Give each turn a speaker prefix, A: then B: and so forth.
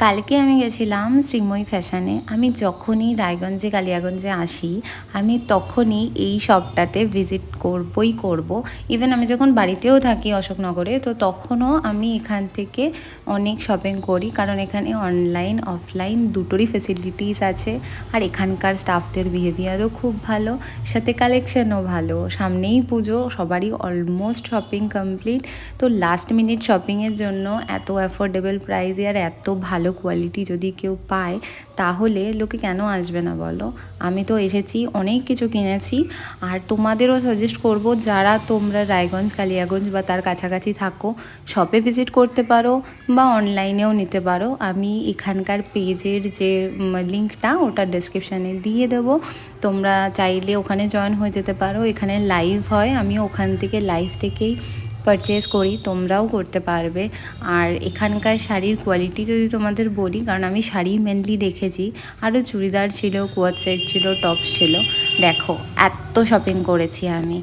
A: কালকে আমি গেছিলাম শ্রীময়ী ফ্যাশনে। আমি যখনই রায়গঞ্জে কালিয়াগঞ্জে আসি আমি তখনই এই শপটাতে ভিজিট করবই করব। ইভেন আমি যখন বাড়িতেও থাকি অশোকনগরে, তো তখনও আমি এখান থেকে অনেক শপিং করি, কারণ এখানে অনলাইন অফলাইন দুটোরই ফেসিলিটিস আছে। আর এখানকার স্টাফদের বিহেভিয়ারও খুব ভালো, সাথে কালেকশনও ভালো। সামনেই পুজো, সবারই অলমোস্ট শপিং কমপ্লিট। তো লাস্ট মিনিট শপিংয়ের জন্য এত অ্যাফোর্ডেবল প্রাইসে আর এত ভালো কোয়ালিটি যদি কেউ পায়, তাহলে লোকে কেন আসবে না বলো। আমি তো এসেছি, অনেক কিছু কিনেছি। আর তোমাদেরও সাজেস্ট করব, যারা তোমরা রায়গঞ্জ কালিয়াগঞ্জ বা তার কাছাকাছি থাকো, শপে ভিজিট করতে পারো বা অনলাইনেও নিতে পারো। আমি এখানকার পেজের যে লিঙ্কটা ওটা ডেসক্রিপশানে দিয়ে দেবো, তোমরা চাইলে ওখানে জয়েন হয়ে যেতে পারো। এখানে লাইভ হয়, আমি ওখান থেকে লাইভ থেকেই পারচেস করি, তোমরাও করতে পারবে। আর এখানকার শাড়ির কোয়ালিটি যদি তোমাদের বলি, কারণ আমি শাড়ি মেনলি দেখেছি, আরও চুড়িদার ছিল, কোয়াট সেট ছিল, টপস ছিল। দেখো এত শপিং করেছি আমি।